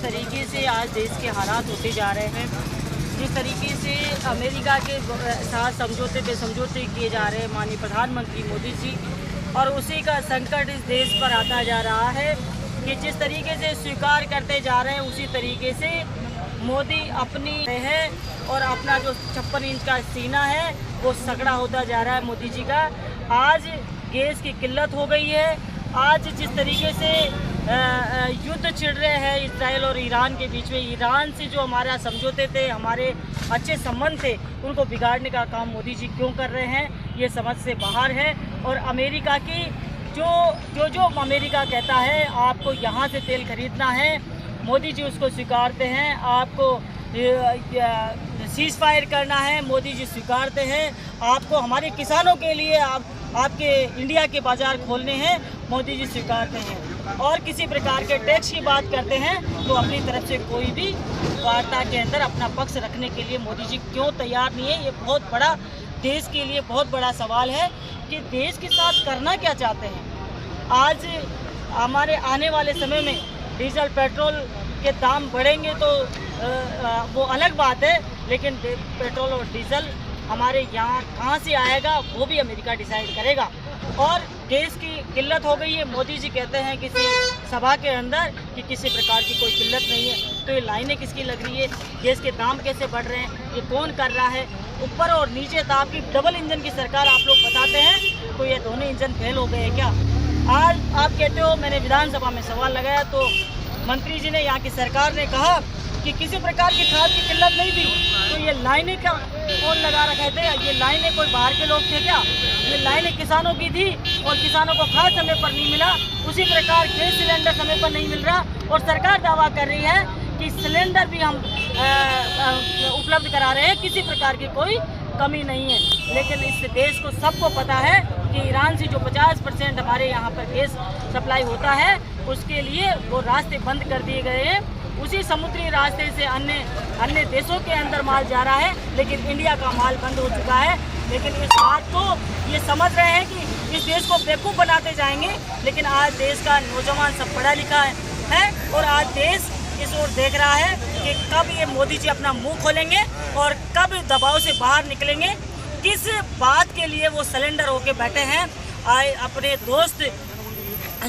तरीके से आज देश के हालात होते जा रहे हैं, जिस तरीके से अमेरिका के साथ समझौते पे समझौते किए जा रहे हैं माननीय प्रधानमंत्री मोदी जी, और उसी का संकट इस देश पर आता जा रहा है कि जिस तरीके से स्वीकार करते जा रहे हैं उसी तरीके से मोदी अपनी है और अपना जो 56 इंच का सीना है वो सगड़ा होता जा रहा है मोदी जी का। आज गैस की किल्लत हो गई है। आज जिस तरीके से युद्ध छिड़ रहे हैं इजराइल और ईरान के बीच में, ईरान से जो हमारा समझौते थे, हमारे अच्छे संबंध थे, उनको बिगाड़ने का काम मोदी जी क्यों कर रहे हैं, ये समझ से बाहर है। और अमेरिका की जो अमेरिका कहता है आपको यहाँ से तेल खरीदना है, मोदी जी उसको स्वीकारते हैं। आपको सीज़ फायर करना है, मोदी जी स्वीकारते हैं। आपको हमारे किसानों के लिए आपके इंडिया के बाज़ार खोलने हैं, मोदी जी स्वीकारते हैं। और किसी प्रकार के टैक्स की बात करते हैं तो अपनी तरफ से कोई भी वार्ता के अंदर अपना पक्ष रखने के लिए मोदी जी क्यों तैयार नहीं है, ये बहुत बड़ा देश के लिए बहुत बड़ा सवाल है कि देश के साथ करना क्या चाहते हैं। आज हमारे आने वाले समय में डीजल पेट्रोल के दाम बढ़ेंगे तो वो अलग बात है, लेकिन पेट्रोल और डीजल हमारे यहाँ कहाँ से आएगा वो भी अमेरिका डिसाइड करेगा। और गैस की किल्लत हो गई है, मोदी जी कहते हैं किसी सभा के अंदर कि किसी प्रकार की कोई किल्लत नहीं है, तो ये लाइनें किसकी लग रही है, गैस के दाम कैसे बढ़ रहे हैं, ये कौन कर रहा है। ऊपर और नीचे दाब की डबल इंजन की सरकार आप लोग बताते हैं, तो ये दोनों इंजन फेल हो गए हैं क्या। आज आप कहते हो, मैंने विधानसभा में सवाल लगाया तो मंत्री जी ने, यहाँ की सरकार ने कहा कि किसी प्रकार की खाद की किल्लत नहीं थी, तो ये लाइनें का कौन लगा रखे थे, ये लाइनें कोई बाहर के लोग थे क्या, ये लाइनें किसानों की थी और किसानों को खाद समय पर नहीं मिला। उसी प्रकार गैस सिलेंडर समय पर नहीं मिल रहा और सरकार दावा कर रही है कि सिलेंडर भी हम उपलब्ध करा रहे हैं, किसी प्रकार की कोई कमी नहीं है। लेकिन इस देश को सबको पता है कि ईरान से जो 50% हमारे यहाँ पर गैस सप्लाई होता है, उसके लिए वो रास्ते बंद कर दिए गए हैं। उसी समुद्री रास्ते से अन्य देशों के अंदर माल जा रहा है, लेकिन इंडिया का माल बंद हो चुका है। लेकिन इस बात को ये समझ रहे हैं कि इस देश को बेवकूफ़ बनाते जाएंगे, लेकिन आज देश का नौजवान सब पढ़ा लिखा है और आज देश इस ओर देख रहा है कि कब ये मोदी जी अपना मुंह खोलेंगे और कब दबाव से बाहर निकलेंगे। किस बात के लिए वो सिलेंडर होके बैठे हैं, अपने दोस्त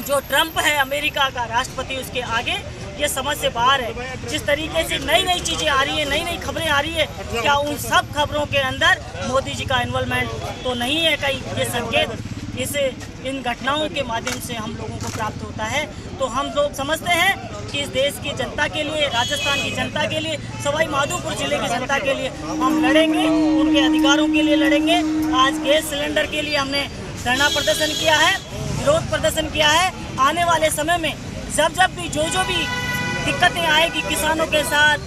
जो ट्रंप है अमेरिका का राष्ट्रपति, उसके आगे ये समझ से बाहर है। जिस तरीके से नई नई चीज़ें आ रही है, नई नई खबरें आ रही है, क्या उन सब खबरों के अंदर मोदी जी का इन्वॉल्वमेंट तो नहीं है कहीं। ये संकेत इन घटनाओं के माध्यम से हम लोगों को प्राप्त होता है। तो हम लोग समझते हैं कि इस देश की जनता के लिए, राजस्थान की जनता के लिए, सवाई माधोपुर जिले की जनता के लिए हम लड़ेंगे, उनके अधिकारों के लिए लड़ेंगे। आज गैस सिलेंडर के लिए हमने धरना प्रदर्शन किया है, विरोध प्रदर्शन किया है। आने वाले समय में जब भी जो भी दिक्कतें आएगी किसानों के साथ,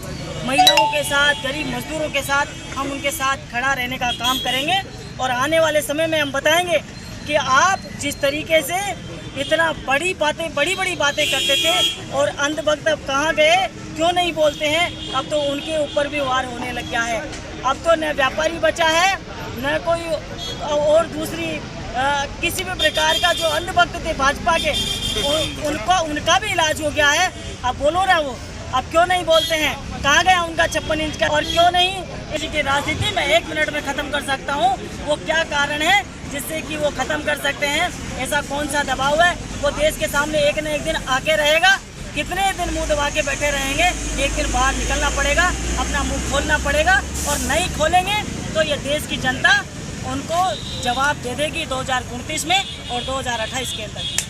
महिलाओं के साथ, गरीब मजदूरों के साथ, हम उनके साथ खड़ा रहने का काम करेंगे। और आने वाले समय में हम बताएंगे कि आप जिस तरीके से इतना बड़ी बड़ी बातें करते थे और अंध वक्त कहाँ गए, क्यों नहीं बोलते हैं, अब तो उनके ऊपर भी वार होने लग गया है। अब तो न व्यापारी बचा है, न कोई और दूसरी किसी भी प्रकार का जो अंध भक्त थे भाजपा के, उनका भी इलाज हो गया है। अब बोलो ना, वो अब क्यों नहीं बोलते हैं, कहाँ गया उनका 56 इंच का, और क्यों नहीं इसी की राजनीति में 1 मिनट में ख़त्म कर सकता हूँ। वो क्या कारण है जिससे कि वो ख़त्म कर सकते हैं, ऐसा कौन सा दबाव है। वो देश के सामने एक न एक दिन आके रहेगा। कितने दिन मुंह दबा के बैठे रहेंगे, एक दिन बाहर निकलना पड़ेगा, अपना मुंह खोलना पड़ेगा। और नहीं खोलेंगे तो ये देश की जनता उनको जवाब दे देगी 2029 में और 2028 के अंदर।